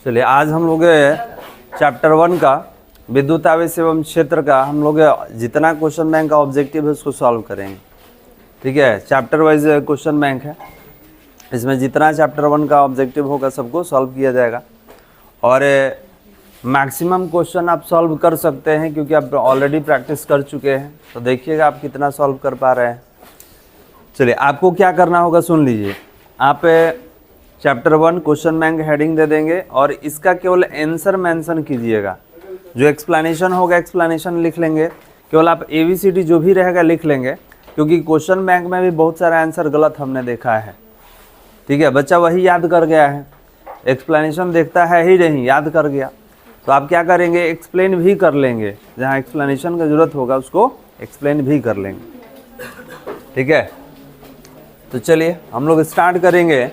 चलिए आज हम लोग चैप्टर 1 का विद्युत आवेश एवं क्षेत्र का हम लोग जितना क्वेश्चन बैंक का ऑब्जेक्टिव है उसको सॉल्व करेंगे। ठीक है, चैप्टर वाइज क्वेश्चन बैंक है, इसमें जितना चैप्टर 1 का ऑब्जेक्टिव होगा सबको सॉल्व किया जाएगा और मैक्सिमम क्वेश्चन आप सॉल्व कर सकते हैं क्योंकि आप ऑलरेडी प्रैक्टिस कर चुके हैं। तो देखिएगा आप कितना सॉल्व कर पा रहे हैं। चलिए आपको क्या करना होगा सुन लीजिए। आप चैप्टर 1 क्वेश्चन बैंक हेडिंग दे देंगे और इसका केवल आंसर मेंशन कीजिएगा। जो एक्सप्लेनेशन होगा एक्सप्लेनेशन लिख लेंगे, केवल आप ABCD जो भी रहेगा लिख लेंगे क्योंकि क्वेश्चन बैंक में भी बहुत सारा आंसर गलत हमने देखा है। ठीक है, बच्चा वही याद कर गया है, एक्सप्लेनेशन देखता है ही नहीं, याद कर गया। तो आप क्या करेंगे, एक्सप्लेन भी कर लेंगे, जहाँ एक्सप्लेनेशन का ज़रूरत होगा उसको एक्सप्लेन भी कर लेंगे। ठीक है, तो चलिए हम लोग स्टार्ट करेंगे।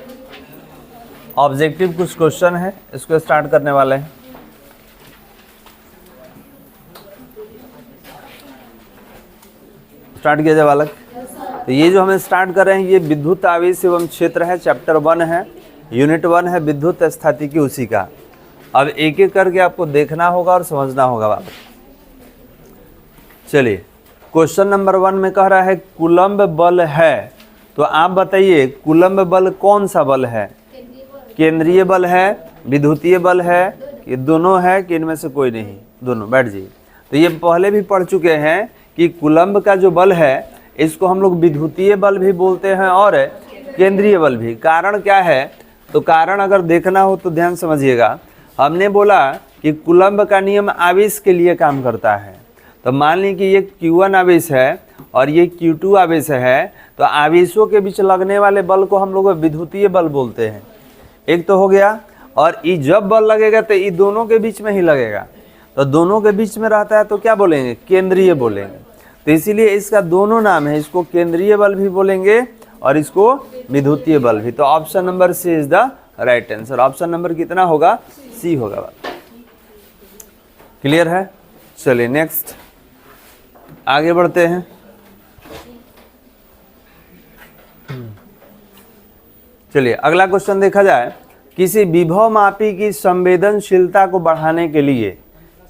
ऑब्जेक्टिव कुछ क्वेश्चन है, इसको स्टार्ट करने वाले हैं। स्टार्ट किया जाए बालक। तो ये जो हमें स्टार्ट कर रहे हैं ये विद्युत आवेश एवं क्षेत्र है, चैप्टर 1 है, यूनिट 1 है विद्युत स्थितिकी उसी का। अब एक एक करके आपको देखना होगा और समझना होगा बालक। चलिए क्वेश्चन नंबर 1 में कह रहा है कूलम्ब बल है, तो आप बताइए कूलम्ब बल कौन सा बल है? केंद्रीय बल है, विद्युतीय बल है, ये दोनों है कि इनमें से कोई नहीं? दोनों। बैठ जाइए। तो ये पहले भी पढ़ चुके हैं कि कूलम्ब का जो बल है इसको हम लोग विद्युतीय बल भी बोलते हैं और केंद्रीय बल भी। कारण क्या है? तो कारण अगर देखना हो तो ध्यान समझिएगा। हमने बोला कि कूलम्ब का नियम आवेश के लिए काम करता है। तो मान ली कि ये Q1 आवेश है और ये Q2 आवेश है, तो आवेशों के बीच लगने वाले बल को हम लोग विद्युतीय बल बोलते हैं। एक तो हो गया, और ये जब बल लगेगा तो ये दोनों के बीच में ही लगेगा, तो दोनों के बीच में रहता है तो क्या बोलेंगे? केंद्रीय बोलेंगे। तो इसीलिए इसका दोनों नाम है, इसको केंद्रीय बल भी बोलेंगे और इसको विद्युतीय बल भी। तो option number C is the right answer. Option number कितना होगा? सी होगा। क्लियर है? चलिए नेक्स्ट आगे बढ़ते हैं। चलिए अगला क्वेश्चन देखा जाए। किसी विभव मापी की संवेदनशीलता को बढ़ाने के लिए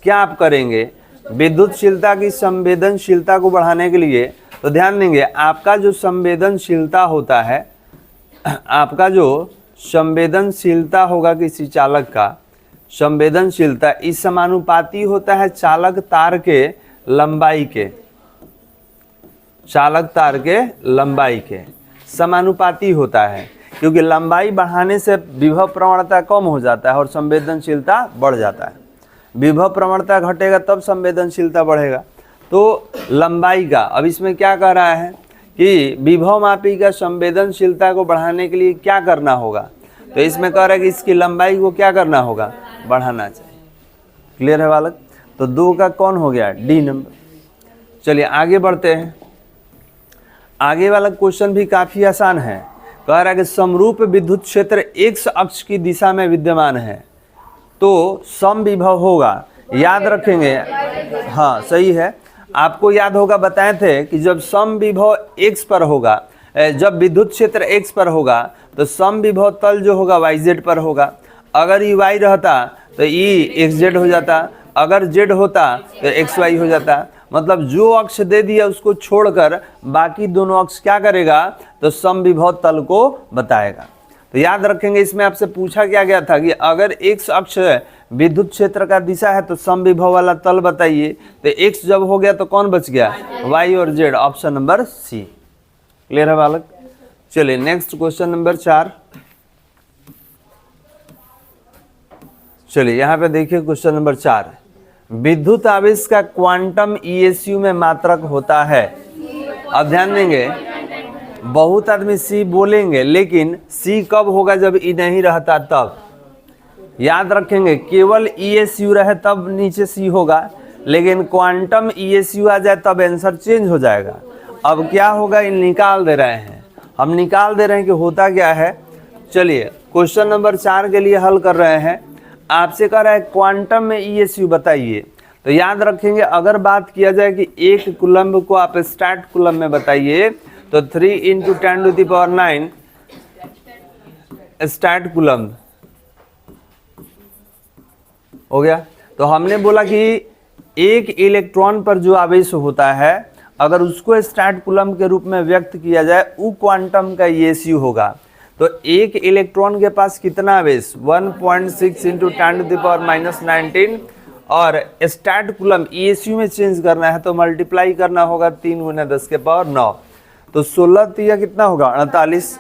क्या आप करेंगे? विद्युतशीलता की संवेदनशीलता को बढ़ाने के लिए तो ध्यान देंगे, आपका जो संवेदनशीलता होता है, आपका जो संवेदनशीलता होगा किसी चालक का, संवेदनशीलता इस समानुपाती होता है चालक तार के लंबाई के, चालक तार के लंबाई के समानुपाती होता है, क्योंकि लंबाई बढ़ाने से विभव प्रवणता कम हो जाता है और संवेदनशीलता बढ़ जाता है। विभव प्रवणता घटेगा तब संवेदनशीलता बढ़ेगा। तो लंबाई का, अब इसमें क्या कह रहा है कि विभव मापी का संवेदनशीलता को बढ़ाने के लिए क्या करना होगा? तो इसमें कह रहा है कि इसकी लंबाई को क्या करना होगा? बढ़ाना चाहिए। क्लियर है बालक? तो 2 का कौन हो गया? D number. चलिए आगे बढ़ते हैं। आगे वाला क्वेश्चन भी काफी आसान है। कह रहा है कि समरूप विद्युत क्षेत्र x अक्ष की दिशा में विद्यमान है तो सम विभव होगा। याद रखेंगे, हाँ सही है। आपको याद होगा, बताए थे कि जब सम विभव x पर होगा, जब विद्युत क्षेत्र x पर होगा तो सम विभव तल जो होगा yz पर होगा। अगर ये y रहता तो ये xz हो जाता, अगर z होता तो xy हो जाता। मतलब जो अक्ष दे दिया उसको छोड़कर बाकी दोनों अक्ष क्या करेगा? तो समविभव तल को बताएगा। तो याद रखेंगे, इसमें आपसे पूछा क्या गया था कि अगर x अक्ष विद्युत क्षेत्र का दिशा है तो समविभव वाला तल बताइए। तो x जब हो गया तो कौन बच गया? y और z। Option number C. Clear है बालक? चलिए नेक्स्ट क्वेश्चन नंबर 4। चलिए यहाँ पे देखिए क्वेश्चन नंबर 4। विद्युत आवेश का क्वांटम ESU में मात्रक होता है। अब ध्यान देंगे, बहुत आदमी सी बोलेंगे लेकिन सी कब होगा? जब ई नहीं रहता तब। याद रखेंगे, केवल ESU रहे तब नीचे सी होगा, लेकिन क्वांटम ESU आ जाए तब आंसर चेंज हो जाएगा। अब क्या होगा? इन निकाल दे रहे हैं, हम निकाल दे रहे हैं कि होता क्या है। चलिए क्वेश्चन नंबर 4 के लिए हल कर रहे हैं। आपसे कह रहा है क्वांटम में ESU बताइए। तो याद रखेंगे, अगर बात किया जाए कि 1 कूलम्ब को आप स्टार्ट कूलम्ब में बताइए तो 3 × 10⁹ स्टार्ट कूलम्ब हो गया। तो हमने बोला कि एक इलेक्ट्रॉन पर जो आवेश होता है अगर उसको स्टैट कूलम के रूप में व्यक्त किया जाए वो क्वांटम का ईएसयू होगा। तो एक इलेक्ट्रॉन के पास कितना आवेश 1.6 इंटू 10⁻⁻19 और स्टैट कूलम ईएसयू में चेंज करना है तो मल्टीप्लाई करना होगा 3 × 10⁹ तो 16 तिया कितना होगा 48।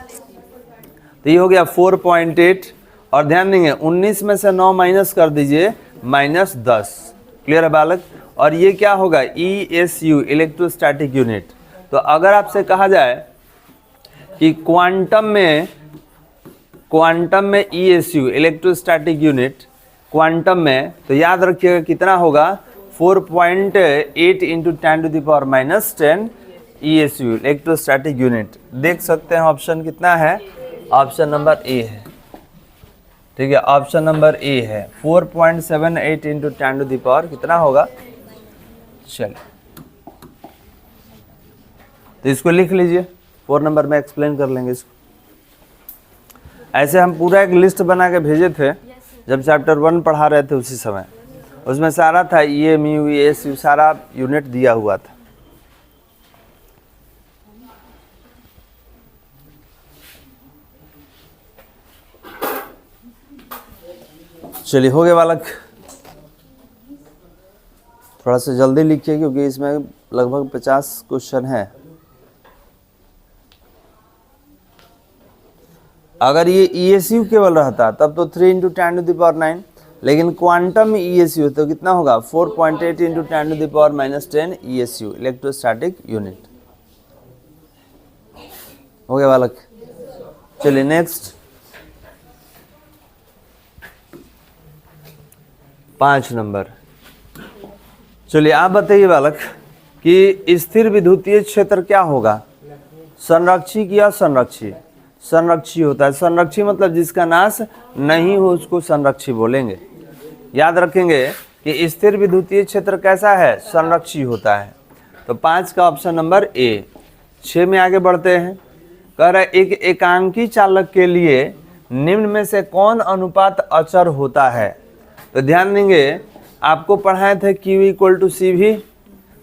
तो ये हो गया 4.8 और ध्यान देंगे 19 में से 9 माइनस कर दीजिए -10। क्लियर है बालक। और ये क्या होगा ESU इलेक्ट्रोस्टैटिक यूनिट। तो अगर आपसे कहा जाए कि क्वांटम में ESU इलेक्ट्रोस्टैटिक यूनिट क्वांटम में, तो याद रखिएगा कितना होगा 4.8 इंटू 10⁻⁻10 ESU इलेक्ट्रोस्टैटिक यूनिट। देख सकते हैं ऑप्शन कितना है, ऑप्शन नंबर ए है। ठीक है, ऑप्शन नंबर ए है 4.78 इंटू 10⁻, कितना होगा, चलिए तो इसको लिख लीजिए, 4 नंबर में एक्सप्लेन कर लेंगे इसको। ऐसे हम पूरा एक लिस्ट बना के भेजे थे जब चैप्टर 1 पढ़ा रहे थे उसी समय, उसमें सारा था EMU ESU सारा यूनिट दिया हुआ था। चलिए हो गया बालक, थोड़ा सा जल्दी लिखिए क्योंकि इसमें लगभग 50 क्वेश्चन है। अगर ये ESU केवल रहता तब तो 3 इंटू 10⁻9, लेकिन क्वांटम में ESU तो कितना होगा 4.8 इंटू 10⁻⁻10 ESU इलेक्ट्रोस्टैटिक यूनिट। हो गया बालक। चलिए नेक्स्ट 5 नंबर। चलिए आप बताइए बालक कि स्थिर विद्युतीय क्षेत्र क्या होगा, संरक्षी की असंरक्षी। संरक्षी होता है, संरक्षी मतलब जिसका नाश नहीं हो उसको संरक्षी बोलेंगे। याद रखेंगे कि स्थिर विद्युतीय क्षेत्र कैसा है, संरक्षी होता है। तो 5 का ऑप्शन नंबर ए। 6 में आगे बढ़ते हैं, कह रहा है एक एकांकी चालक के लिए निम्न में से कौन अनुपात अचर होता है। तो ध्यान देंगे आपको पढ़ाए थे Q = CV,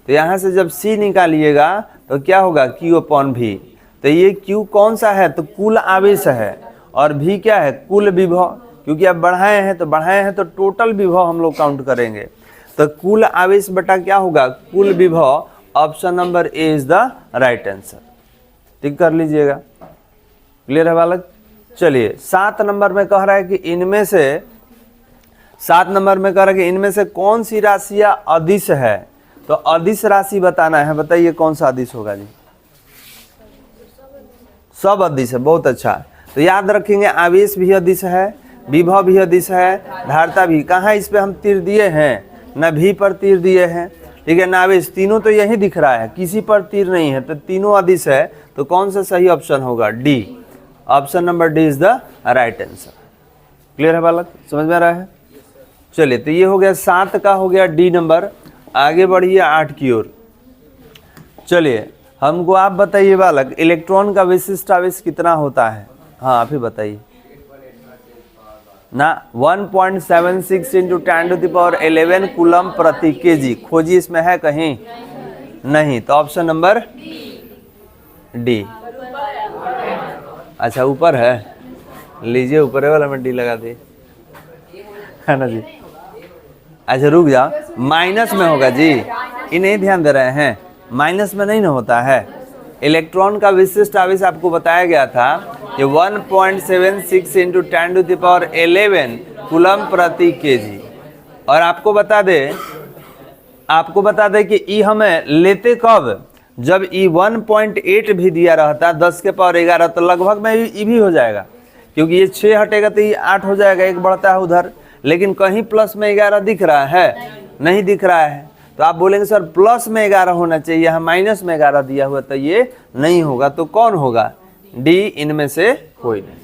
तो यहाँ से जब C निकालिएगा तो क्या होगा Q/V। तो ये Q कौन सा है, तो कुल आवेश है, और V क्या है, कुल विभव। क्योंकि आप बढ़ाए हैं तो टोटल विभव हम लोग काउंट करेंगे। तो कुल आवेश बटा क्या होगा, कुल विभव। Option number A is the right answer. Tick कर लीजिएगा। क्लियर है बालक। चलिए 7 नंबर में कह रहा है कि इनमें से कौन सी राशियां अदिश है। तो अदिश राशि बताना है, बताइए कौन सा अदिश होगा जी। सब अदिश है, बहुत अच्छा। तो याद रखेंगे आवेश भी अदिश है, विभव भी अदिश है, धारिता भी। कहाँ इस पे हम तीर दिए हैं, न भी पर तीर दिए हैं, ठीक है, न आवेश, तीनों तो यही दिख रहा है, किसी पर तीर नहीं है, तो तीनों अदिश है। तो कौन सा सही ऑप्शन होगा, D. Option number D is the right answer. Clear है बालक, समझ में आ रहा है। चलिए तो ये हो गया 7 का, हो गया डी नंबर। आगे बढ़िए 8 की ओर। चलिए हमको आप बताइए बालक, इलेक्ट्रॉन का विशिष्ट आवेश कितना होता है। हाँ आप ही बताइए ना। 1.76 इंटू 10⁻11 कूलम प्रति केजी। खोजी इसमें है कहीं नहीं, तो ऑप्शन नंबर डी। अच्छा ऊपर है, लीजिए ऊपर वाला में डी लगा दी है ना जी। अच्छा रुक जाओ, माइनस में होगा जी, ये नहीं ध्यान दे रहे हैं, माइनस में नहीं ना होता है। इलेक्ट्रॉन का विशिष्ट आवेश आपको बताया गया था कि 1.76 इंटू 10⁻11 कूलम प्रति केजी। और आपको बता दे कि ई हमें लेते कब, जब ई 1.8 भी दिया रहता 10⁻11, तो लगभग में ई भी हो जाएगा, क्योंकि ये 6 हटेगा तो ये 8 हो जाएगा, एक बढ़ता है उधर। लेकिन कहीं प्लस में 11 दिख रहा है, नहीं दिख रहा है। तो आप बोलेंगे सर प्लस में 11 होना चाहिए, यहाँ माइनस में 11 दिया हुआ, तो ये नहीं होगा। तो कौन होगा, डी। इनमें से कोई नहीं।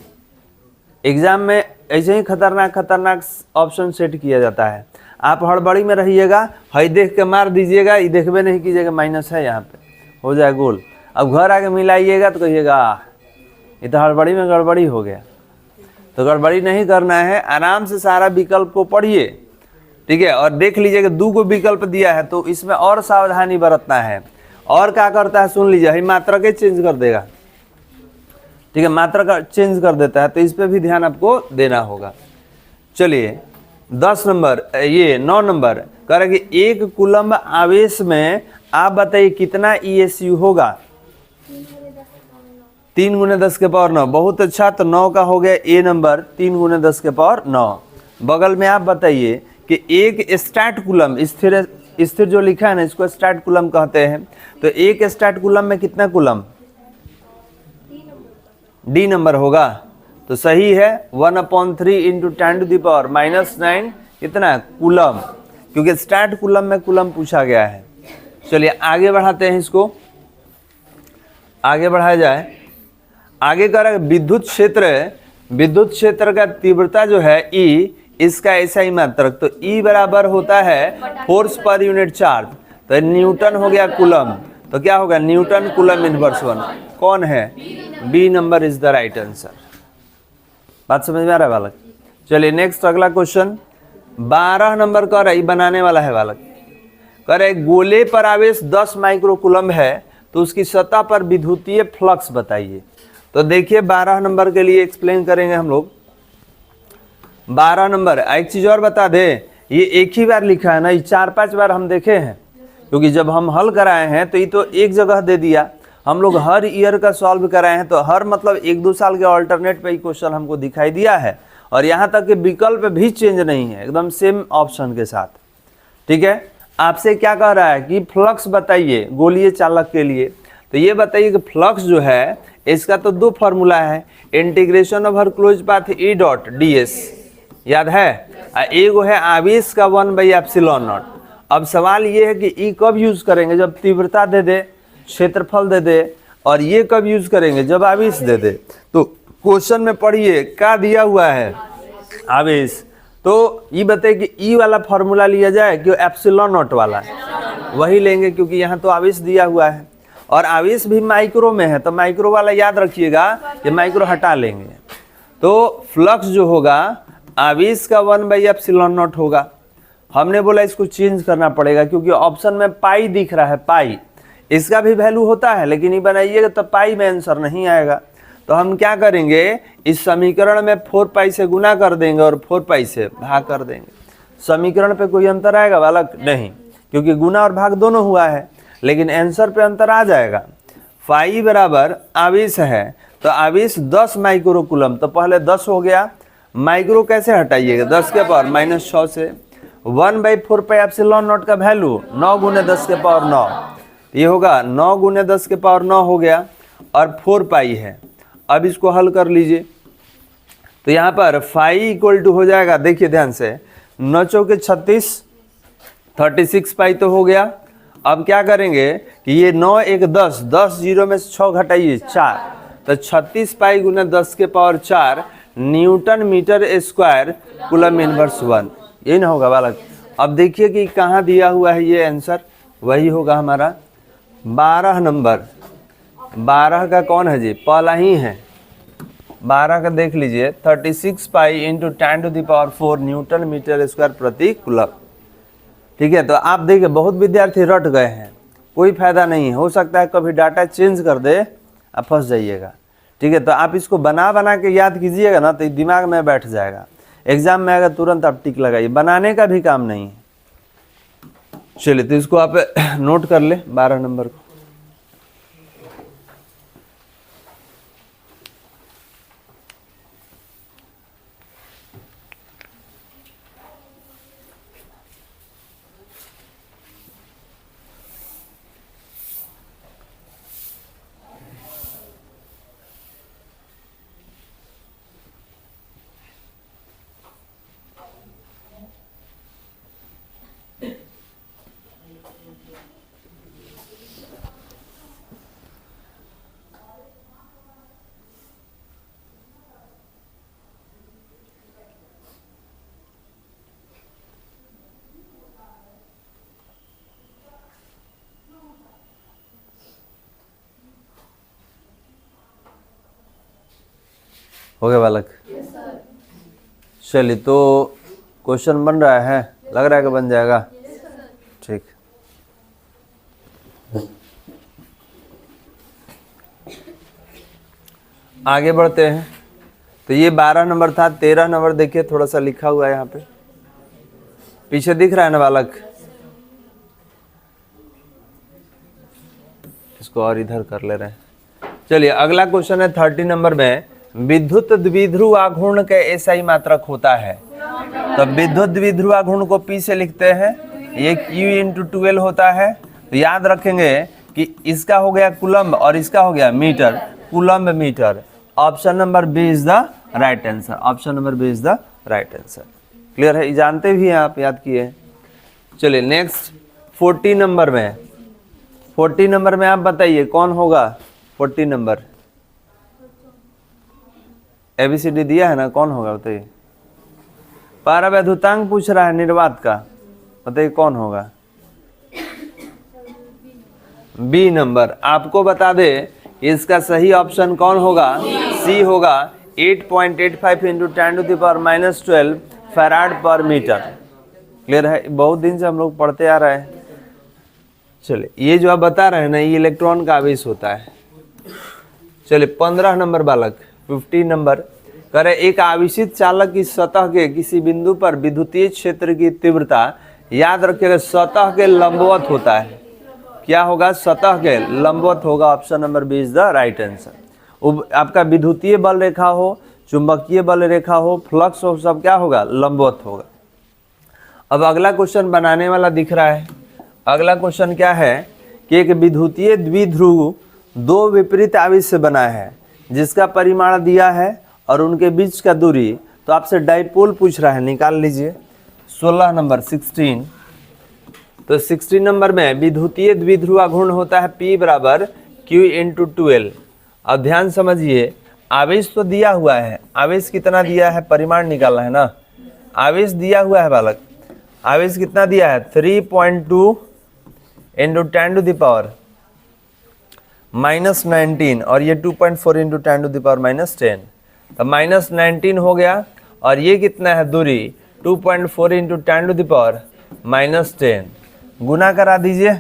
एग्जाम में ऐसे ही खतरनाक ऑप्शन सेट किया जाता है। आप हड़बड़ी में रहिएगा, हई देख के मार दीजिएगा, ये देखबे नहीं कीजिएगा माइनस है, यहाँ पे हो जाए गोल। अब घर आके मिलाइएगा तो कहिएगा ये तो हड़बड़ी में गड़बड़ी हो गया। तो गड़बड़ी नहीं करना है, आराम से सारा विकल्प को पढ़िए ठीक है। और देख लीजिए कि 2 को विकल्प दिया है तो इसमें और सावधानी बरतना है। और क्या करता है सुन लीजिए, ही मात्रा के चेंज कर देगा, ठीक है, मात्रा का चेंज कर देता है, तो इस पे भी ध्यान आपको देना होगा। चलिए 10 नंबर, ये 9 नंबर कह रहा है कि 1 कूलम्ब आवेश में आप बताइए कितना ESU होगा। 3 गुने 10 के पावर 9। बहुत अच्छा, तो 9 का हो गया ए नंबर, 3 गुने 10 के पावर 9। बगल में आप बताइए कि एक स्टैट कूलम्ब, स्थिर जो लिखा है ना इसको स्टैट कूलम्ब कहते हैं, तो एक स्टैट कूलम्ब में कितना कूलम्ब, डी नंबर होगा। तो सही है 1/3 इंटू 10⁻⁻⁹ कितना कूलम्ब, क्योंकि स्टैट कूलम्ब में कूलम्ब पूछा गया है। चलिए आगे बढ़ाते हैं, इसको आगे बढ़ाया जाए। आगे कर विद्युत क्षेत्र का तीव्रता जो है E, इसका ऐसा ही मात्रक, तो E बराबर होता है फोर्स पर यूनिट चार्ज, तो न्यूटन हो गया कूलम्ब, तो क्या होगा न्यूटन कूलम्ब इनवर्स 1। कौन है, B number is the right answer. बात समझ में आ रहा है बालक। चलिए नेक्स्ट अगला क्वेश्चन 12 नंबर का रही बनाने वाला है बालक। कह रहे गोले पर आवेश 10 माइक्रो कूलम्ब है तो उसकी सतह पर विद्युतीय फ्लक्स बताइए। तो देखिए 12 नंबर के लिए एक्सप्लेन करेंगे हम लोग। 12 नंबर एक चीज और बता दे, ये एक ही बार लिखा है ना, ये 4-5 बार हम देखे हैं, क्योंकि जब हम हल कराए हैं तो ये तो एक जगह दे दिया। हम लोग हर ईयर का सॉल्व कराए हैं, तो हर मतलब 1-2 साल के ऑल्टरनेट पे ही क्वेश्चन हमको दिखाई दिया है, और यहाँ तक कि विकल्प भी चेंज नहीं है, एकदम सेम ऑप्शन के साथ। ठीक है, आपसे क्या कह रहा है कि फ्लक्स बताइए गोलीय चालक के लिए। तो ये बताइए कि फ्लक्स जो है इसका तो 2 फॉर्मूला है, integration over close path E dot ds, याद है, एगो है आवेश का 1/ε0। अब सवाल ये है कि E कब यूज करेंगे, जब तीव्रता दे दे, क्षेत्रफल दे दे, और ये कब यूज करेंगे जब आवेश दे दे। तो क्वेश्चन में पढ़िए क्या दिया हुआ है, आवेश, तो ये बताइए कि E वाला फॉर्मूला लिया जाए कि ε0 वाला, वही लेंगे क्योंकि यहाँ तो आवेश दिया हुआ है, और आवेश भी माइक्रो में है, तो माइक्रो वाला याद रखिएगा कि माइक्रो हटा लेंगे। तो फ्लक्स जो होगा आवेश का 1/ε0 होगा। हमने बोला इसको चेंज करना पड़ेगा क्योंकि ऑप्शन में पाई दिख रहा है, पाई, इसका भी वैल्यू होता है, लेकिन ये बनाइएगा तो पाई में आंसर नहीं आएगा। तो हम क्या करेंगे, इस समीकरण में 4 पाई से गुना कर देंगे और 4 पाई से भाग कर देंगे। समीकरण पे कोई अंतर आएगा बालक, नहीं, क्योंकि गुना और भाग दोनों हुआ है, लेकिन आंसर पे अंतर आ जाएगा। फाई बराबर आवेश है, तो आवेश 10 माइक्रो कूलम्ब, तो पहले 10 हो गया, माइक्रो कैसे हटाइएगा, 10 के पावर -6 से 1/4πε0 का वैल्यू 9 गुने 10 के पावर 9, ये होगा 9 गुने 10 के पावर 9 हो गया, और 4 पाई है। अब इसको हल कर लीजिए, तो यहाँ पर फाई इक्वल टू हो जाएगा, देखिए ध्यान से, 9 चौके 36, 36 पाई तो हो गया। अब क्या करेंगे कि ये 9 1 10, 10 जीरो में से 6 घटाइए 4, तो 36 पाई गुना 10 के power 4 newton metre square coulomb inverse 1, ये ना होगा बालक। अब देखिए कि कहाँ दिया हुआ है ये आंसर, वही होगा हमारा 12 नंबर। 12 का कौन है जी, पहला ही है। 12 का देख लीजिए 36 pi into 10⁴ newton metre square प्रति कूलम्ब। ठीक है, तो आप देखिए बहुत विद्यार्थी रट गए हैं, कोई फायदा नहीं है, हो सकता है कभी डाटा चेंज कर दे, आप फंस जाइएगा। ठीक है, तो आप इसको बना बना के याद कीजिएगा ना, तो दिमाग में बैठ जाएगा, एग्जाम में आएगा तुरंत आप टिक लगाइए, बनाने का भी काम नहीं है। चलिए तो इसको आप नोट कर ले 12 नंबर को। हो गया बालक। चलिए तो क्वेश्चन बन रहा है। लग रहा है कि बन जाएगा? ठीक। आगे बढ़ते हैं। तो ये 12 नंबर था। 13 नंबर देखिए, थोड़ा सा लिखा हुआ है यहाँ पे, पीछे दिख रहा है ना बालक? इसको और इधर कर ले रहे हैं। चलिए अगला क्वेश्चन है 30 नंबर में, विद्युत द्विध्रुव आघूर्ण के एसआई मात्रक होता है। तो विद्युत द्विध्रुव आघूर्ण को P से लिखते हैं, ये Q/12 होता है। तो याद रखेंगे कि इसका हो गया कूलम्ब और इसका हो गया metre, coulomb metre. Option number B is the right answer. Option number B is the right answer. Clear है? जानते भी हैं आप, याद किए हैं। चलिए नेक्स्ट 40 नंबर में, 40 नंबर में आप बताइए कौन होगा 40 नंबर? ABCD दिया है ना, कौन होगा बताइए? पारावैद्युतांक पूछ रहा है निर्वात का, बताइए कौन होगा? B number. आपको बता दे इसका सही ऑप्शन कौन होगा? सी होगा। 8.85 इंटू 10⁻⁻12 फैराड पर मीटर। क्लियर है? बहुत दिन से हम लोग पढ़ते आ रहे हैं। चलिए ये जो आप बता रहे हैं ना, ये इलेक्ट्रॉन का आवेश होता है। चलिए 15 नंबर बालक, 15 नंबर करे, एक आवेशित चालक की सतह के किसी बिंदु पर विद्युतीय क्षेत्र की तीव्रता, याद रखिएगा सतह के लंबवत होता है। क्या होगा? सतह के लंबवत होगा। Option number B is the right answer. आपका विद्युतीय बल रेखा हो, चुंबकीय बल रेखा हो, फ्लक्स हो, सब क्या होगा? लंबवत होगा। अब अगला क्वेश्चन बनाने वाला दिख रहा है। अगला क्वेश्चन क्या है कि एक विद्युतीय द्विध्रुव दो विपरीत आवेश से बना है, जिसका परिमाण दिया है और उनके बीच का दूरी। तो आपसे डाइपोल पूछ रहा है, निकाल लीजिए। 16 नंबर 16। तो 16 नंबर में विद्युतीय द्विध्रुव आघूर्ण होता है P बराबर Q/12। अब ध्यान समझिए, आवेश तो दिया हुआ है, आवेश कितना दिया है? परिमाण निकालना है ना। आवेश दिया हुआ है बालक, आवेश कितना दिया है? 3.2 इंटू 10⁻⁻19 और ये 2.4 इंटू 10⁻⁻10। तो -19 हो गया और ये कितना है दूरी? 2.4 इंटू 10⁻⁻10। गुना करा दीजिए,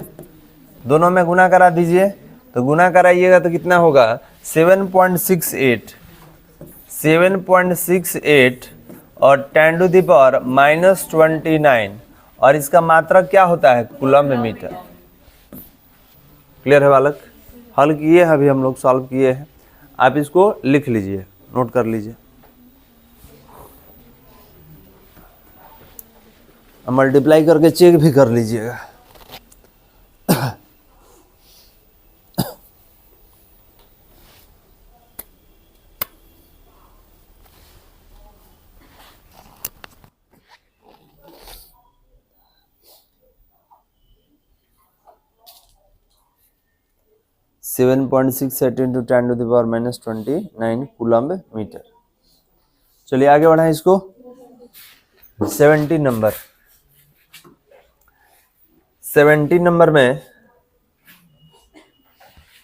दोनों में गुना करा दीजिए। तो गुना कराइएगा तो कितना होगा? 7.68 और 10⁻⁻29 और इसका मात्रक क्या होता है? Coulomb metre. क्लियर है बालक? हल किए हैं, अभी हम लोग सॉल्व किए हैं। आप इसको लिख लीजिए, नोट कर लीजिए, मल्टीप्लाई करके चेक भी कर लीजिएगा। (7.68 इंटू 10⁻⁻29 कूलम्ब मीटर। चलिए आगे बढ़ाएं इसको। 17 नंबर, 17 नंबर में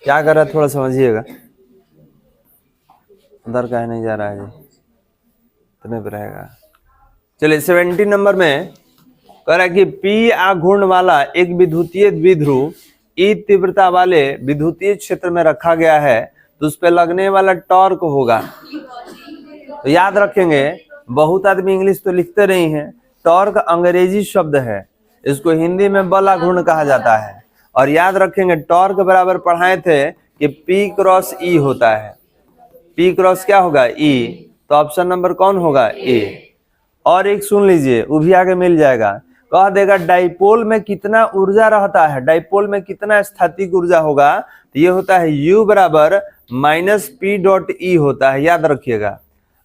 क्या कर रहा है थोड़ा समझिएगा। अंदर का नहीं जा रहा है जी, इतने पे रहेगा। चलिए 17 नंबर में कह रहा है कि P आघूर्ण वाला एक विद्युतीय द्विध्रुव E तीव्रता वाले विद्युतीय क्षेत्र में रखा गया है, तो उस पर लगने वाला टॉर्क होगा। तो याद रखेंगे, बहुत आदमी इंग्लिश तो लिखते नहीं है। टॉर्क अंग्रेजी शब्द है, इसको हिंदी में बल आघूर्ण कहा जाता है। और याद रखेंगे टॉर्क बराबर पढ़ाए थे कि P×E होता है। P× क्या होगा? E। तो ऑप्शन नंबर कौन होगा? A। और एक सुन लीजिए, वो भी आगे मिल जाएगा। कह देगा डाइपोल में कितना ऊर्जा रहता है, डाइपोल में कितना स्थैतिक ऊर्जा होगा? तो ये होता है U बराबर -P.E होता है। याद रखिएगा,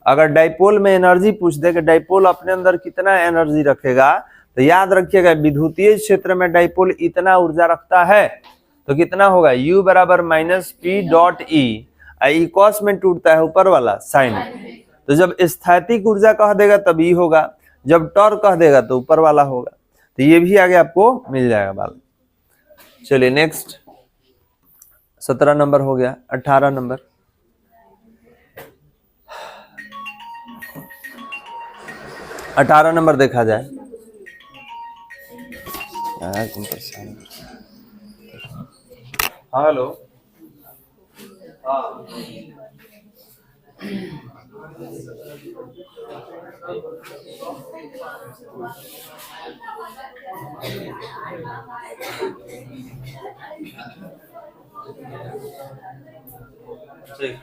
अगर डाइपोल में एनर्जी पूछ दे कि डाइपोल अपने अंदर कितना एनर्जी रखेगा, तो याद रखिएगा विद्युतीय क्षेत्र में डाइपोल इतना ऊर्जा रखता है, तो कितना होगा? U बराबर -P.E। इकोस में टूटता है ऊपर वाला साइन। तो जब स्थैतिक ऊर्जा कह देगा तब E होगा, जब टॉर्क कह देगा तो ऊपर वाला होगा। तो ये भी आगे आपको मिल जाएगा बाल। चलिए नेक्स्ट 17 नंबर हो गया। 18 नंबर, 18 नंबर देखा जाए। तुम परेशान। हाँ हेलो। हाँ ठीक।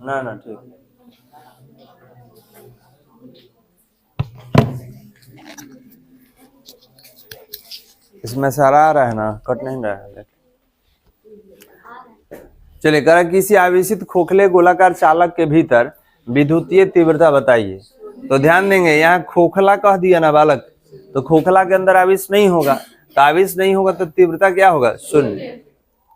ना ना ठीक। इसमें सारा आ रहा है ना, कट नहीं रहा है। चलिए, कह रहा किसी आवेशित खोखले गोलाकार चालक के भीतर विद्युतीय तीव्रता बताइए। तो ध्यान देंगे, यहाँ खोखला कह दिया ना बालक, तो खोखला के अंदर आवेश नहीं होगा, तो आवेश नहीं होगा तो तीव्रता क्या होगा? शून्य।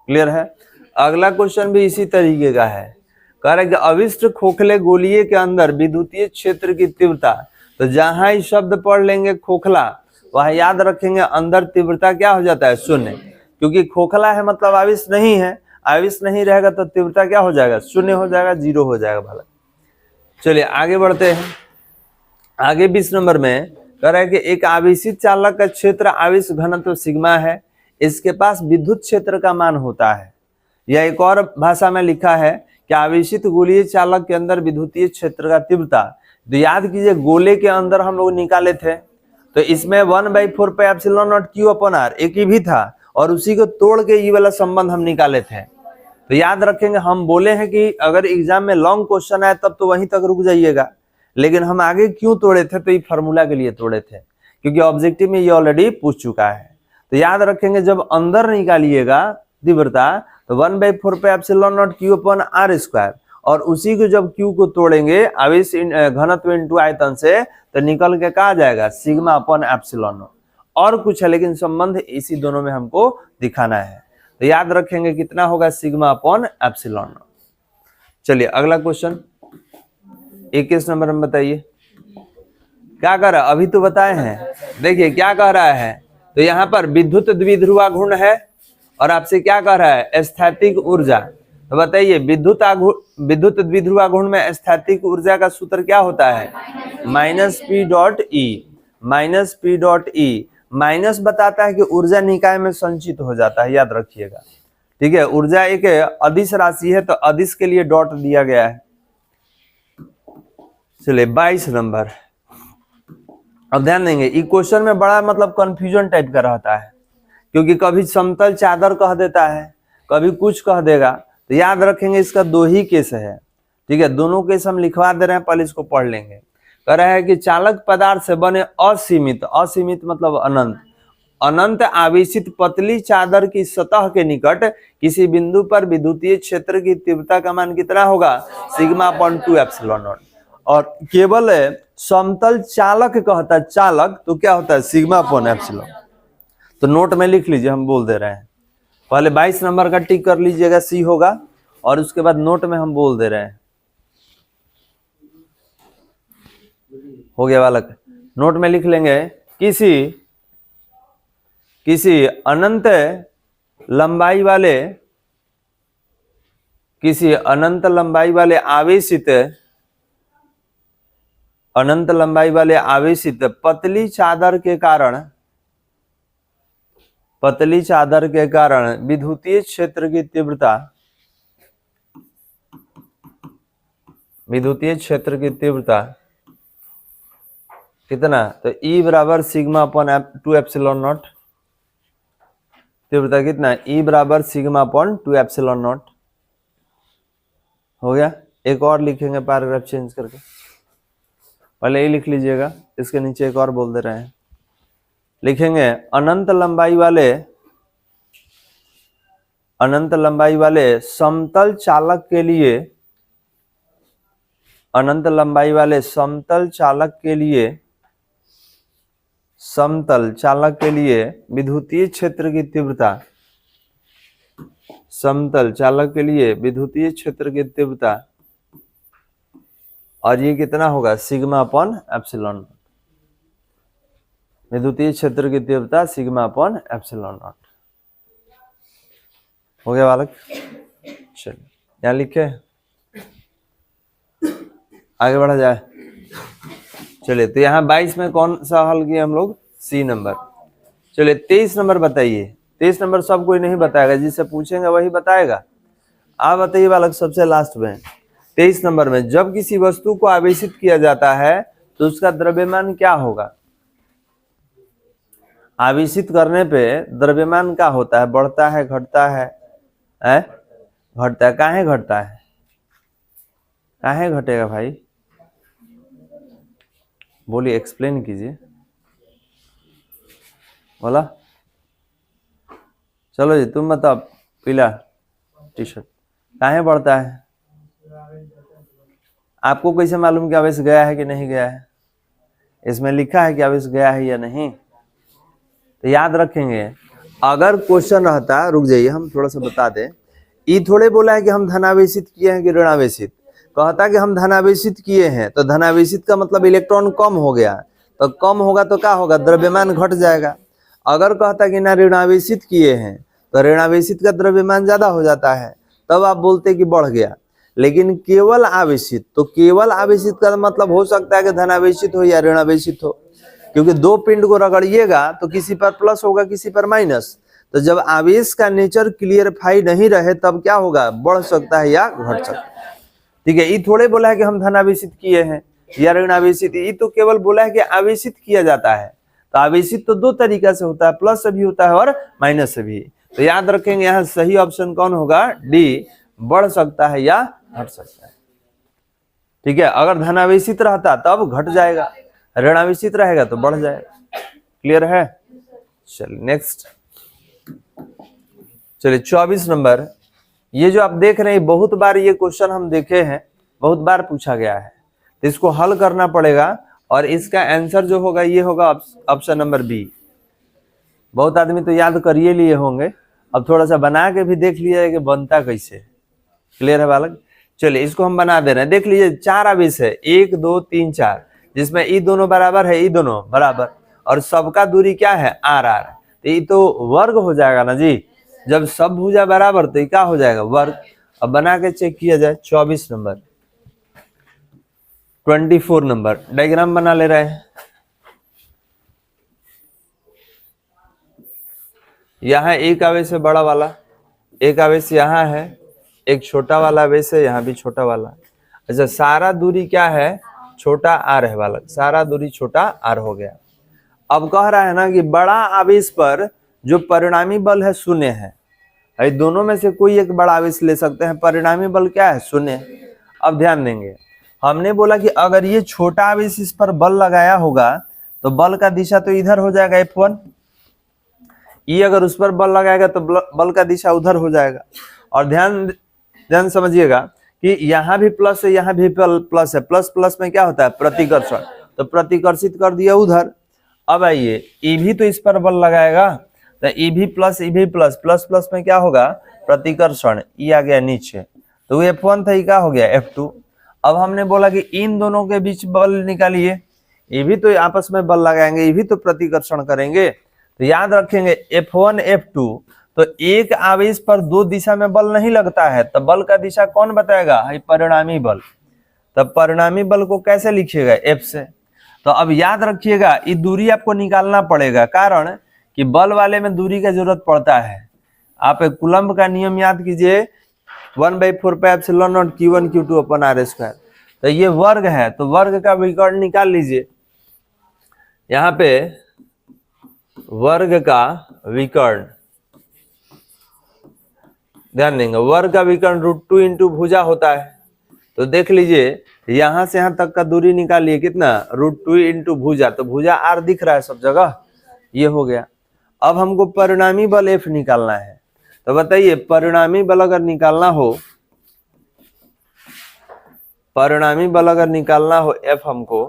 क्लियर है? अगला क्वेश्चन भी इसी तरीके का है। कह रहा है कि अविष्ट खोखले गोलीय के अंदर विद्युतीय क्षेत्र की तीव्रता, तो जहां ही शब्द पढ़ लेंगे खोखला, वह याद रखेंगे अंदर तीव्रता क्या हो जाता है? शून्य। क्योंकि खोखला है मतलब आवेश नहीं है, आवेश नहीं रहेगा तो तीव्रता क्या हो जाएगा? शून्य हो जाएगा, जीरो हो जाएगा बालक। चलिए आगे बढ़ते हैं। आगे 20 नंबर में कह रहा है कि एक आवेशित चालक का क्षेत्र आवेश घनत्व सिग्मा है, इसके पास विद्युत क्षेत्र का मान होता है। यह एक और भाषा में लिखा है कि आवेशित गोलीय चालक के अंदर विद्युतीय क्षेत्र का तीव्रता। तो याद कीजिए, गोले के अंदर हम लोग निकाले थे, तो इसमें 1/4 pi epsilon not q upon r एक ही भी था, और उसी को तोड़ के ये वाला संबंध हम निकाले थे। तो याद रखेंगे, हम बोले हैं कि अगर एग्जाम में लॉन्ग क्वेश्चन आए तब तो वहीं तक रुक जाइएगा, लेकिन हम आगे क्यों तोड़े थे? तो ये फार्मूला के लिए तोड़े थे, क्योंकि ऑब्जेक्टिव में ये ऑलरेडी पूछ चुका है। तो याद रखेंगे, जब अंदर निकालिएगा तीव्रता तो 1/4 pi epsilon not q upon r square, और उसी को जब क्यू को तोड़ेंगे आवेश घनत्व इंटू आयतन से, तो निकल के कहा जाएगा सिग्मा अपॉन एप्सिलॉन नॉट। और कुछ है लेकिन संबंध इसी दोनों में हमको दिखाना है। तो याद रखेंगे कितना होगा? Sigma upon epsilon not. चलिए अगला क्वेश्चन 21 नंबर में बताइए क्या कह रहा है? अभी तो बताए हैं, देखिए क्या कह रहा है। तो यहाँ पर विद्युत द्विध्रुवा घूर्ण है, और आपसे क्या कह रहा है? स्थैतिक ऊर्जा। तो बताइए, विद्युत द्विध्रुवा घूर्ण में स्थैतिक ऊर्जा का सूत्र क्या होता है? Minus P dot E. Minus P dot E, minus बताता है कि ऊर्जा निकाय में संचित हो जाता है, याद रखिएगा। ठीक है, ऊर्जा एक अदिश राशि है, तो अदिश के लिए डॉट दिया गया है। चलिए 22 नंबर। अब ध्यान देंगे, ये क्वेश्चन में बड़ा मतलब कंफ्यूजन टाइप का रहता है, क्योंकि कभी समतल चादर कह देता है, कभी कुछ कह देगा। तो याद रखेंगे इसका दो ही केस है। ठीक है, दोनों केस हम लिखवा दे रहे हैं, पहले इसको पढ़ लेंगे। कह रहा है कि चालक पदार्थ से बने असीमित, असीमित मतलब अनंत, अनंत आवेशित पतली चादर की सतह के निकट किसी बिंदु पर विद्युतीय क्षेत्र की तीव्रता का मान कितना होगा? Sigma upon 2 epsilon not. और केवल समतल चालक कहता है चालक, तो क्या होता है? Sigma upon epsilon. तो नोट में लिख लीजिए, हम बोल दे रहे हैं। पहले 22 नंबर का टिक कर लीजिएगा, सी होगा, और उसके बाद नोट में हम बोल दे रहे हैं। हो गया बालक? नोट में लिख लेंगे, किसी अनंत लंबाई वाले, किसी अनंत लंबाई वाले आवेशित, अनंत लंबाई वाले आवेशित पतली चादर के कारण, पतली चादर के कारण विद्युतीय क्षेत्र की तीव्रता, विद्युतीय क्षेत्र की तीव्रता कितना? तो E बराबर सिग्मा अपॉन 2 एप्सिलॉन नॉट। तीव्रता कितना? E बराबर सिग्मा अपॉन 2 एप्सिलॉन नॉट। हो गया? एक और लिखेंगे पैराग्राफ चेंज करके, पहले ये लिख लीजिएगा, इसके नीचे एक और बोल दे रहे हैं। लिखेंगे अनंत लंबाई वाले, अनंत लंबाई वाले समतल चालक के लिए, अनंत लंबाई वाले समतल चालक के लिए, समतल चालक के लिए विद्युतीय क्षेत्र की तीव्रता, समतल चालक के लिए विद्युतीय क्षेत्र की तीव्रता, और ये कितना होगा? Sigma upon epsilon not. विद्युतीय क्षेत्र की तीव्रता सिग्मा अपॉन एप्सिलॉन नॉट। हो गया बालक? चलिए यहाँ लिखे, आगे बढ़ा जाए। चलिए, तो यहाँ 22 में कौन सा हल किया हम लोग? C number. चलिए 23 नंबर बताइए। 23 नंबर सब कोई नहीं बताएगा, जिससे पूछेंगे वही बताएगा। आप बताइए बालक सबसे लास्ट में 23 नंबर में, जब किसी वस्तु को आवेशित किया जाता है तो उसका द्रव्यमान क्या होगा? आवेशित करने पे द्रव्यमान क्या होता है? बढ़ता है, घटता है? घटता है। काहे घटता है? काहे घटेगा भाई? बोलिए, एक्सप्लेन कीजिए। बोला, चलो जी तुम बताओ। पीला टी शर्ट काहे बढ़ता है? आपको कैसे मालूम कि आवेश गया है कि नहीं गया है? इसमें लिखा है कि आवेश गया है या नहीं? तो याद रखेंगे, अगर क्वेश्चन रहता, रुक जाइए हम थोड़ा सा बता दें, ये थोड़े बोला है कि हम धनावेशित किए हैं कि ऋणावेशित। कहता कि हम धनावेशित किए हैं, तो धनावेशित का मतलब इलेक्ट्रॉन कम हो गया, तो कम होगा तो क्या होगा? द्रव्यमान घट जाएगा। अगर कहता कि ना ऋणावेशित किए हैं, तो ऋणावेशित का द्रव्यमान ज्यादा हो जाता है, तब आप बोलते कि बढ़ गया। लेकिन केवल आवेशित, तो केवल आवेशित का मतलब हो सकता है कि धनावेशित हो या ऋणावेशित हो, क्योंकि दो पिंड को रगड़िएगा तो किसी पर प्लस होगा, किसी पर माइनस। तो जब आवेश का नेचर क्लियरफाई नहीं रहे तब क्या होगा? बढ़ सकता है या घट सकता है। ठीक है, ये थोड़े बोला है कि हम धनावेशित किए हैं या ऋणावेशित, ये तो केवल बोला है कि आवेशित किया जाता है। तो आवेशित तो दो तरीका से होता है, प्लस से भी होता है और माइनस से भी। तो याद रखेंगे यहाँ सही ऑप्शन कौन होगा? डी, बढ़ सकता है या घट सकता है। ठीक है, अगर धनावेशित रहता तब घट जाएगा, ऋणावेशित रहेगा तो बढ़ जाएगा। क्लियर है? चलिए नेक्स्ट। चलिए 24 नंबर, ये जो आप देख रहे हैं बहुत बार ये क्वेश्चन हम देखे हैं, बहुत बार पूछा गया है, तो इसको हल करना पड़ेगा और इसका आंसर जो होगा ये होगा ऑप्शन नंबर बी। बहुत आदमी तो याद करिए लिए होंगे, अब थोड़ा सा बना के भी देख लीजिए कि बनता कैसे। क्लियर है बालक? चलिए इसको हम बना दे रहे हैं। देख लीजिए 4 आवेश है, 1 2 3 4, जिसमें ई दोनों बराबर है, ई दोनों बराबर, और सबका दूरी क्या है? R r. तो ये तो वर्ग हो जाएगा ना जी, जब सब भुजा बराबर तो ये क्या हो जाएगा? वर्ग। अब बना के चेक किया जाए। 24 नंबर, 24 नंबर डायग्राम बना ले रहे हैं। यहाँ एक आवेश है बड़ा वाला, एक आवेश यहाँ है, एक छोटा वाला आवेश है, यहाँ भी छोटा वाला। अच्छा, सारा दूरी क्या है? छोटा आर है बालक, सारा दूरी छोटा आर हो गया। अब कह रहा है ना कि बड़ा आवेश पर जो परिणामी बल है शून्य है। दोनों में से कोई एक बड़ा आवेश ले सकते हैं, परिणामी बल क्या है? शून्य। अब ध्यान देंगे, हमने बोला कि अगर ये छोटा आवेश इस पर बल लगाया होगा तो बल का दिशा तो इधर हो जाएगा F1, ये अगर उस पर बल लगाएगा तो बल का दिशा उधर हो जाएगा। और ध्यान समझिएगा कि यहाँ भी प्लस है, यहाँ भी प्लस है, प्लस प्लस में क्या होता है? प्रतिकर्षण, तो प्रतिकर्षित कर दिया उधर। अब आइए, ई भी तो इस पर बल लगाएगा, तो ई भी प्लस प्लस प्लस में क्या होगा? प्रतिकर्षण। ई आ गया नीचे, तो F1 था, ये क्या हो गया? F2। अब हमने बोला कि इन दोनों के बीच बल निकालिए, ये भी तो आपस में बल लगाएंगे, ये भी तो प्रतिकर्षण करेंगे। तो याद रखेंगे F1 F2, तो एक आवेश पर दो दिशा में बल नहीं लगता है, तो बल का दिशा कौन बताएगा? परिणामी बल। तब परिणामी बल को कैसे लिखिएगा? F से। तो अब याद रखिएगा ये दूरी आपको निकालना पड़ेगा, कारण कि बल वाले में दूरी का जरूरत पड़ता है। आप एक कूलम्ब का नियम याद कीजिए, 1/4πε0 Q1 Q2 अपन R²। तो ये वर्ग है, तो वर्ग का विकर्ण निकाल लीजिए। यहाँ पे वर्ग का विकर्ण ध्यान देंगे, वर्ग का विकर्ण √2 इंटू भुजा होता है। तो देख लीजिए यहां से यहां तक का दूरी निकालिए, कितना? √2 इंटू भुजा, तो भुजा R दिख रहा है सब जगह, ये हो गया। अब हमको परिणामी बल F निकालना है, तो बताइए परिणामी बल अगर निकालना हो, परिणामी बल अगर निकालना हो F हमको,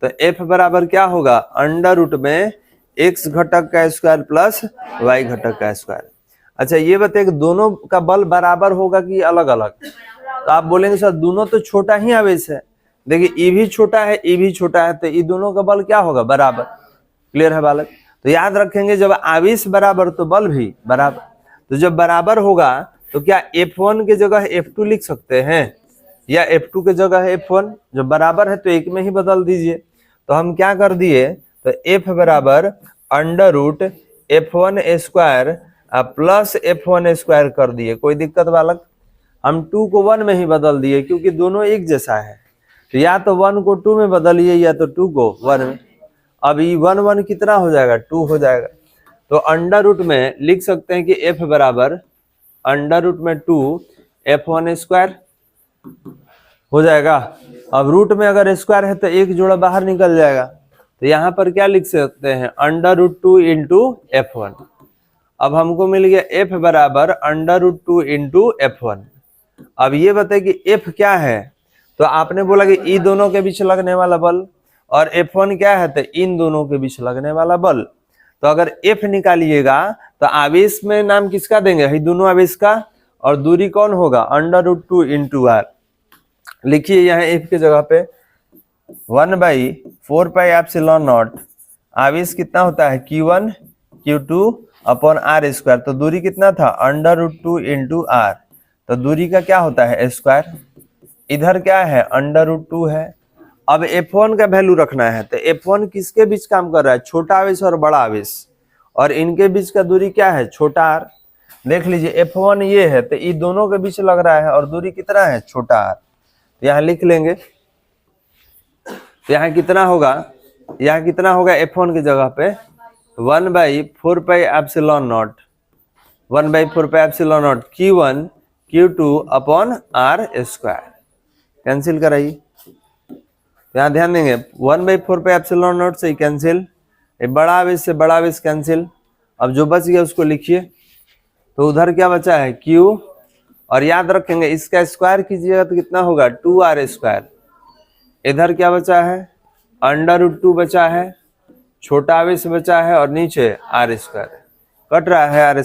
तो F बराबर क्या होगा? अंडर √ में x घटक का स्क्वायर प्लस y घटक का स्क्वायर। अच्छा ये बताइए कि दोनों का बल बराबर होगा कि अलग अलग? तो आप बोलेंगे सर दोनों तो छोटा ही आवेश है। देखिए ई भी छोटा है, ई भी छोटा है, तो ये दोनों का बल क्या होगा? बराबर। क्लियर है बालक? तो याद रखेंगे जब आवेश बराबर तो बल भी बराबर। तो जब बराबर होगा तो क्या F1 के जगह F2 लिख सकते हैं, या F2 के जगह F1? जब बराबर है तो एक में ही बदल दीजिए। तो हम क्या कर दिए, तो f बराबर under root f1 square plus f1 square कर दिए। कोई दिक्कत बालक? हम 2 को 1 में ही बदल दिए क्योंकि दोनों एक जैसा है, तो या तो 1 को 2 में बदलिए या तो 2 को 1 में। अब ये 1 1 कितना हो जाएगा, 2 हो जाएगा। तो अंडर रूट में लिख सकते हैं कि f बराबर अंडर रूट में 2 f1 स्क्वायर हो जाएगा। अब रूट में अगर स्क्वायर है तो एक जोड़ा बाहर निकल जाएगा, तो यहाँ पर क्या लिख सकते हैं, अंडर रूट 2 इंटू f1। अब हमको मिल गया f बराबर अंडर रूट 2 इंटू f1। अब ये बताए कि f क्या है, तो आपने बोला कि ई दोनों के बीच लगने वाला बल, और f1 क्या है, तो इन दोनों के बीच लगने वाला बल। तो अगर f निकालिएगा तो आवेश में नाम किसका देंगे, ये दोनों आवेश का, और दूरी कौन होगा, अंडर रूट 2 इंटू आर। लिखिए यहाँ f की जगह पे 1/4πε0 आवेश कितना होता है, q1 q2 upon r square. तो दूरी कितना था, अंडर रूट 2 इंटू आर। तो दूरी का क्या होता है, स्क्वायर। इधर क्या है, अंडर रूट 2 है। अब f1 का वैल्यू रखना है, तो f1 किसके बीच काम कर रहा है, छोटा आवेश और बड़ा आवेश, और इनके बीच का दूरी क्या है, छोटा r। देख लीजिए f1 ये है, तो ये दोनों के बीच लग रहा है, और दूरी कितना है, छोटा r। तो यहाँ लिख लेंगे, तो यहाँ कितना होगा, यहाँ कितना होगा f1 की जगह पे 1/4πε0 1/4πε0 q1 q2 upon r square. Cancel कराइए, यहाँ ध्यान देंगे 1/4πε0 से कैंसिल, बड़ा आवेश से बड़ा आवेश कैंसिल। अब जो बच गया उसको लिखिए, तो उधर क्या बचा है, q, और याद रखेंगे इसका स्क्वायर कीजिएगा तो कितना होगा, 2r स्क्वायर। इधर क्या बचा है, अंडर रूट 2 बचा है, छोटा आवेश बचा है, और नीचे आर स्क्वायर कट रहा है, आर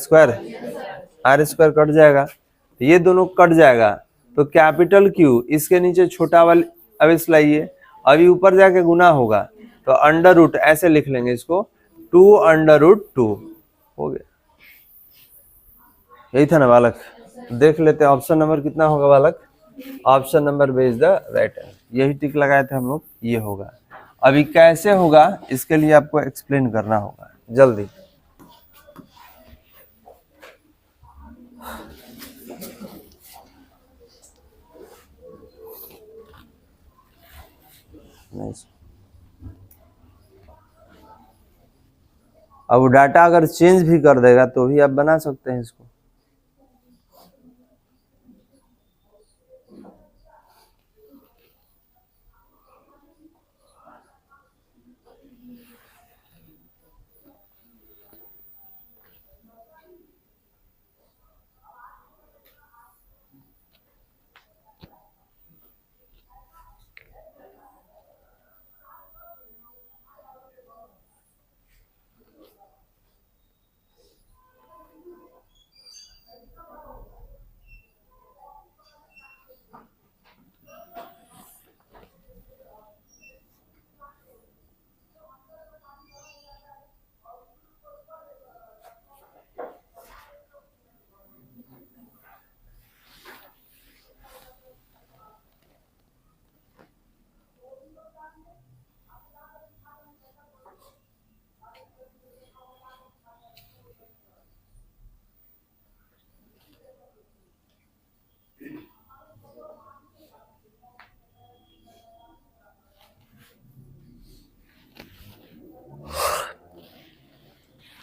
स्क्वायर कट जाएगा, तो ये दोनों कट जाएगा। तो कैपिटल Q इसके नीचे छोटा वाले आवेश लाइए, अभी ऊपर जाके गुना होगा, तो अंडर रूट ऐसे लिख लेंगे इसको, 2 अंडर रूट 2 हो गया। यही था ना बालक, देख लेते हैं ऑप्शन नंबर कितना होगा बालक, option number B is the right answer. यही टिक लगाए थे हम लोग, ये होगा। अभी कैसे होगा इसके लिए आपको एक्सप्लेन करना होगा जल्दी। अब वो डाटा अगर चेंज भी कर देगा तो भी आप बना सकते हैं इसको।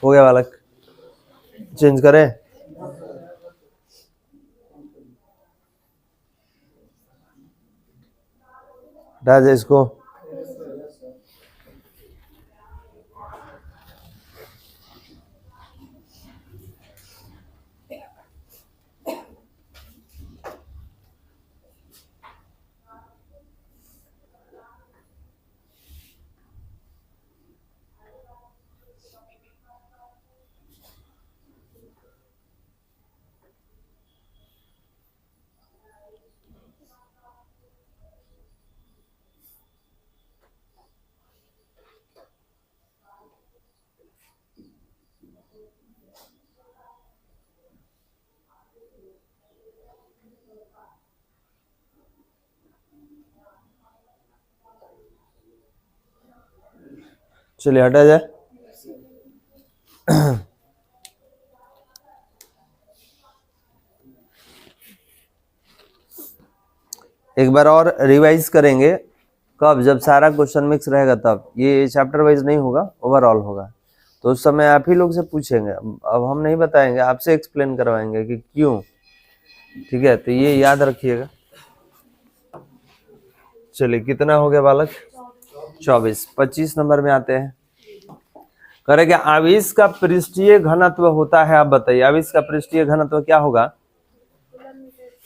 हो गया बालक, चेंज करें, हटा दे इसको। चलिए हटा जाए। एक बार और रिवाइज करेंगे, कब? जब सारा क्वेश्चन मिक्स रहेगा तब। ये चैप्टर वाइज नहीं होगा, ओवरऑल होगा, तो उस समय आप ही लोग से पूछेंगे। अब हम नहीं बताएंगे, आपसे एक्सप्लेन करवाएंगे कि क्यों। ठीक है, तो ये याद रखिएगा। चलिए कितना हो गया बालक? 24। 25 नंबर में आते हैं। कह रहे कि आवेश का पृष्ठीय घनत्व होता है, आप बताइए आवेश का पृष्ठीय घनत्व क्या होगा?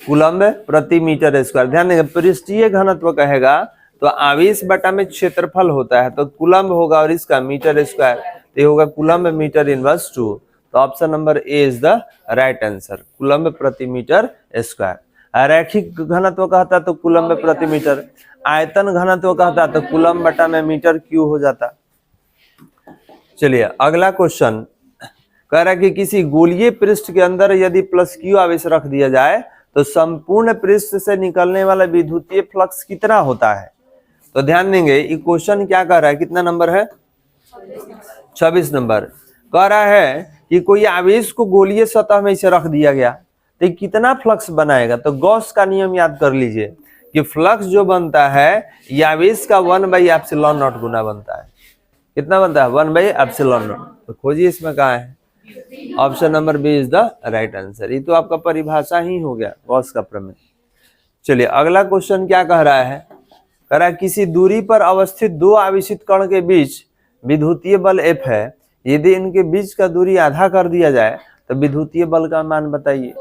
कूलम्ब प्रति मीटर स्क्वायर। ध्यान देंगे, पृष्ठीय घनत्व कहेगा तो आवेश बटा में क्षेत्रफल होता है, तो कूलम्ब होगा, और इसका मीटर स्क्वायर, तो ये होगा कूलम्ब मीटर इनवर्स 2। तो option number A is the right answer, coulomb प्रति मीटर स्क्वायर। रैखिक घनत्व कहता तो कूलम्ब प्रति मीटर, आयतन घनत्व कहता तो कूलम्ब बटा में मीटर क्यू हो जाता। चलिए अगला क्वेश्चन कह रहा है कि किसी गोलीय पृष्ठ के अंदर यदि प्लस क्यू आवेश रख दिया जाए तो संपूर्ण पृष्ठ से निकलने वाला विद्युतीय फ्लक्स कितना होता है? तो ध्यान देंगे, ये क्वेश्चन क्या कह रहा है, कितना नंबर है? 26 नंबर। कह रहा है कि कोई आवेश को गोलीय सतह में इसे रख दिया गया तो कितना फ्लक्स बनाएगा? तो गॉस का नियम याद कर लीजिए कि फ्लक्स जो बनता है ये आवेश का 1/ε0 गुना बनता है। कितना बनता है? 1/ε0। तो खोजिए इसमें कहाँ है? Option number B is the right answer. ये तो आपका परिभाषा ही हो गया, गॉस का प्रमेय। चलिए अगला क्वेश्चन क्या कह रहा है? कह रहा है किसी दूरी पर अवस्थित दो आवेशित कण के बीच विद्युतीय बल F है, यदि इनके बीच का दूरी आधा कर दिया जाए तो विद्युतीय बल का मान बताइए।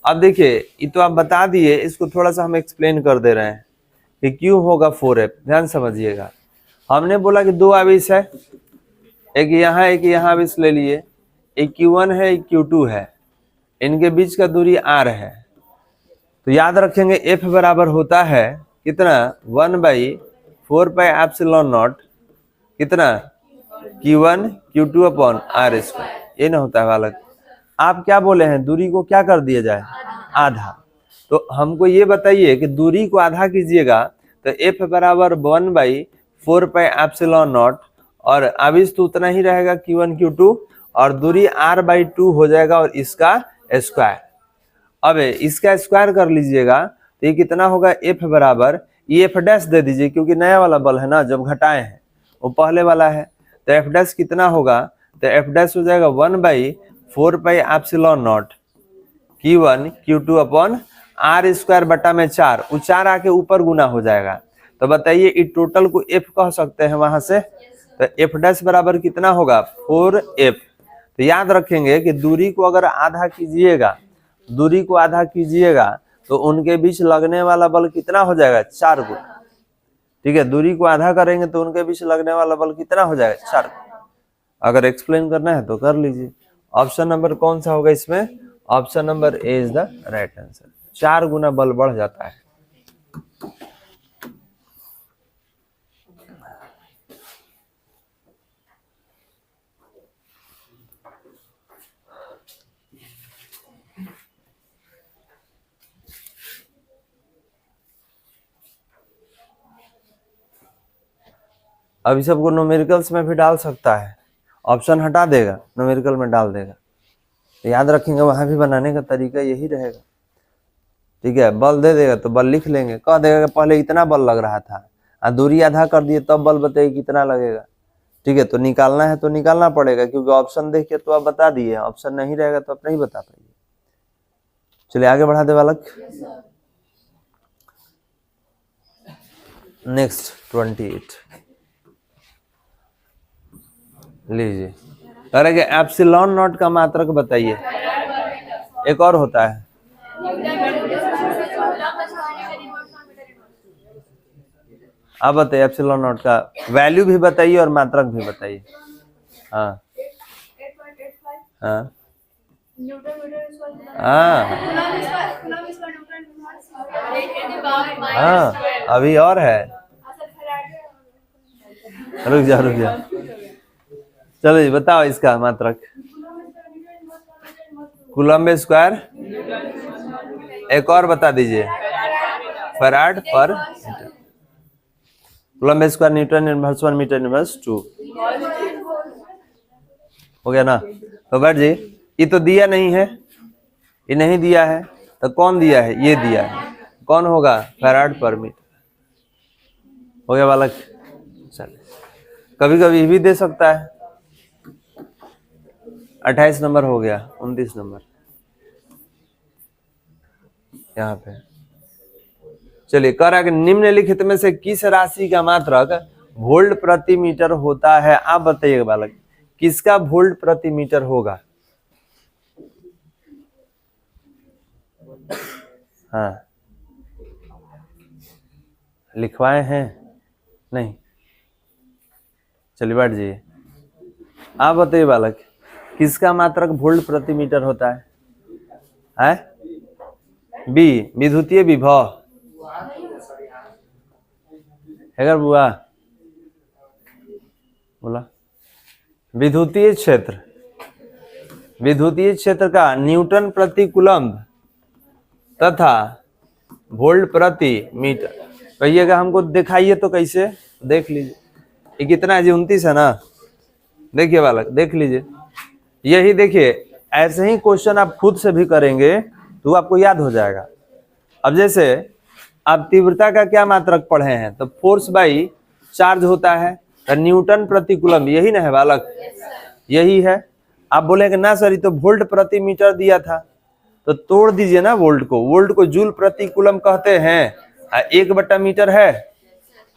अब देखिए, ये तो आप बता दिए, इसको थोड़ा सा हम एक्सप्लेन कर दे रहे हैं कि क्यों होगा 4F। ध्यान समझिएगा, हमने बोला कि दो आवेश है, एक यहाँ आवेश ले लिए, एक Q1 है, एक Q2 है, इनके बीच का दूरी R है। तो याद रखेंगे F बराबर होता है कितना? 1/4πε0 कितना? Q1 Q2 upon R square. ये ना होता है बालक। आप क्या बोले हैं, दूरी को क्या कर दिया जाए? आधा। तो हमको ये बताइए कि दूरी को आधा कीजिएगा तो F बराबर 1/4πε0 और आवेश तो उतना ही रहेगा Q1 Q2 और दूरी R/2 हो जाएगा और इसका स्क्वायर। अब इसका स्क्वायर कर लीजिएगा तो ये कितना होगा? F बराबर, ये F डैश दे दीजिए क्योंकि नया वाला बल है ना, जब घटाए हैं वो पहले वाला है, तो F डैश कितना होगा? तो F डैश हो जाएगा 1/4πε0 Q1 Q2 upon R square बटा में 4, 4 आके ऊपर गुना हो जाएगा। तो बताइए इस टोटल को F कह सकते हैं वहां से, तो F डैश बराबर कितना होगा? 4F। तो याद रखेंगे कि दूरी को अगर आधा कीजिएगा, दूरी को आधा कीजिएगा तो उनके बीच लगने वाला बल कितना हो जाएगा? 4 गुना। ठीक है, दूरी को आधा करेंगे तो उनके बीच लगने वाला बल कितना हो जाएगा? 4 गुना। अगर एक्सप्लेन करना है तो कर लीजिए। ऑप्शन नंबर कौन सा होगा इसमें? Option number A is the right answer. 4 गुना बल बढ़ जाता है। अभी सबको न्यूमेरिकल्स में भी डाल सकता है, ऑप्शन हटा देगा, न्यूमेरिकल में डाल देगा। तो याद रखेंगे वहां भी बनाने का तरीका यही रहेगा। ठीक है, बल दे देगा तो बल लिख लेंगे, कह देगा कि पहले इतना बल लग रहा था, दूरी आधा कर दिए तब बल बताइए कितना लगेगा। ठीक है, तो निकालना है तो निकालना पड़ेगा क्योंकि ऑप्शन देख के तो आप बता दिए, ऑप्शन नहीं रहेगा तो आप नहीं बता पाइए। चलिए आगे बढ़ा दे बालक। नेक्स्ट 28 लीजिए। अरे एप्सिलॉन नॉट का मात्रक बताइए। एक और होता है, आप बताइए एप्सिलॉन नॉट का वैल्यू भी बताइए और मात्रक भी बताइए। हाँ हाँ हाँ, अभी और है, रुक जा। चलो जी बताओ इसका मात्रक। कूलम्ब स्क्वायर, एक और बता दीजिए। फैराड पर metre. Coulomb square newton inverse 1 metre inverse 2 हो गया ना। तो बैठ जी, ये तो दिया नहीं है, ये नहीं दिया है, तो कौन दिया है? ये दिया है। कौन होगा? फैराड पर मीटर। हो गया बालक? चलिए, कभी कभी भी दे सकता है। 28 नंबर हो गया। 29 नंबर यहाँ पे। चलिए, कह रहा है कि निम्नलिखित में से किस राशि का मात्रक वोल्ट प्रति मीटर होता है? आप बताइएगा बालक, किसका वोल्ट प्रति मीटर होगा? हाँ, लिखवाए हैं? नहीं। चलिए बैठ जाइए। आप बताइए बालक, किसका मात्रक वोल्ट प्रति मीटर होता है? बी, विद्युतीय विभव। है बुआ बोला? विद्युतीय क्षेत्र, विद्युतीय क्षेत्र का न्यूटन प्रति कूलम्ब तथा वोल्ट प्रति मीटर। कहिएगा हमको दिखाइए तो कैसे? देख लीजिए, ये कितना है जी? 29 है ना। देखिए बालक, देख लीजिए, यही देखिए, ऐसे ही क्वेश्चन आप खुद से भी करेंगे तो आपको याद हो जाएगा। अब जैसे आप तीव्रता का क्या मात्रक पढ़े हैं? तो फोर्स बाई चार्ज होता है, तो न्यूटन प्रति कूलम्ब, यही ना है बालक? यही है। आप बोलेंगे ना सर, ये तो वोल्ट प्रति मीटर दिया था, तो तोड़ दीजिए ना वोल्ट को। वोल्ट को जूल प्रति कूलम्ब कहते हैं। 1/मीटर है,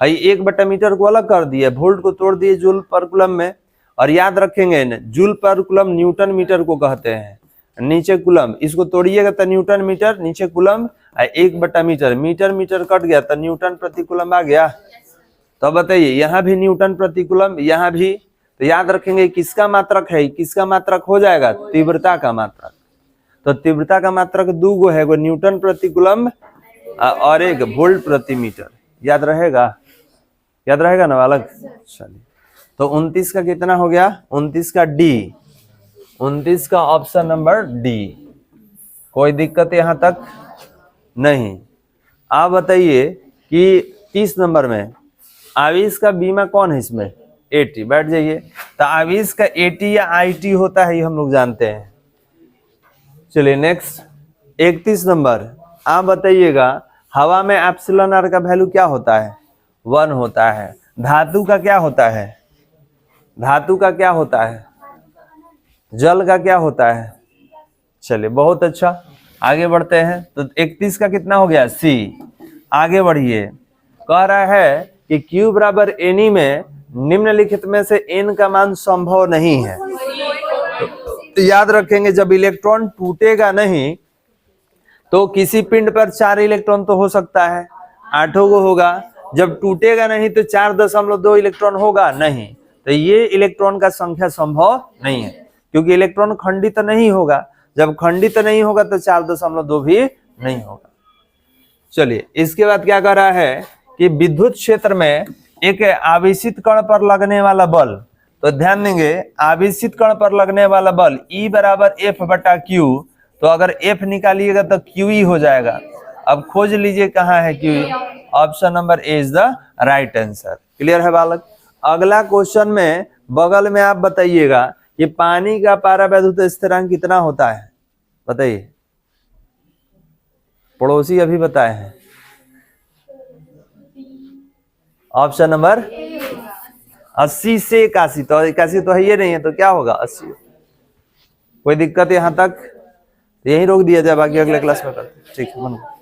1/मीटर को अलग कर दिए, वोल्ट को तोड़ दिए जूल पर कूलम्ब में। और याद रखेंगे, जूल पर कूलम्ब न्यूटन मीटर को कहते हैं। नीचे कूलम्ब, इसको तोड़िएगा तो न्यूटन मीटर, नीचे कूलम्ब, 1/मीटर, मीटर मीटर कट गया तो न्यूटन प्रति कूलम्ब आ गया। तो बताइए, यहाँ भी न्यूटन प्रति कूलम्ब, यहाँ भी। तो याद रखेंगे किसका मात्रक है? किसका मात्रक हो जाएगा? तीव्रता का मात्रक। तो तीव्रता का मात्रक दो गो है, एगो न्यूटन प्रति कूलम्ब और एक वोल्ट प्रति मीटर। याद रहेगा? याद रहेगा ना बालक? चलिए, तो 29 का कितना हो गया? 29 का डी, 29 का ऑप्शन नंबर डी। कोई दिक्कत यहाँ तक नहीं। आप बताइए कि 30 नंबर में आवेश का बीमा कौन है? इसमें एटी। बैठ जाइए। तो आवेश का एटी या आईटी होता है, ये हम लोग जानते हैं। चलिए नेक्स्ट, 31 नंबर। आप बताइएगा, हवा में एप्सिलॉन आर का वैल्यू क्या होता है? 1 होता है। धातु का क्या होता है? धातु का क्या होता है? जल का क्या होता है? चलिए, बहुत अच्छा, आगे बढ़ते हैं। तो 31 का कितना हो गया? सी। आगे बढ़िए। कह रहा है कि Q बराबर एनी में निम्नलिखित में से n का मान संभव नहीं है। तो याद रखेंगे, जब इलेक्ट्रॉन टूटेगा नहीं तो किसी पिंड पर 4 इलेक्ट्रॉन तो हो सकता है, 8 गो होगा। जब टूटेगा नहीं तो 4.2 इलेक्ट्रॉन होगा नहीं। तो ये इलेक्ट्रॉन का संख्या संभव नहीं है, क्योंकि इलेक्ट्रॉन खंडित नहीं होगा। जब खंडित नहीं होगा तो 4.2 भी नहीं होगा। चलिए, इसके बाद क्या कर रहा है कि विद्युत क्षेत्र में एक आवेशित कण पर लगने वाला बल। तो ध्यान देंगे, आवेशित कण पर लगने वाला बल E बराबर F/Q। तो अगर F निकालिएगा तो QE हो जाएगा। अब खोज लीजिए कहाँ है QE। Option number A is the right answer. Clear है बालक? अगला क्वेश्चन में बगल में आप बताइएगा कि पानी का पारावैद्युत स्थिरांक कितना होता है? बताइए, पड़ोसी अभी बताए हैं। ऑप्शन नंबर 80 से 81। तो 81 तो है ये नहीं है, तो क्या होगा? 80। कोई दिक्कत यहाँ तक? यहीं रोक दिया जाए, बाकी अगले क्लास में करते हैं। ठीक है।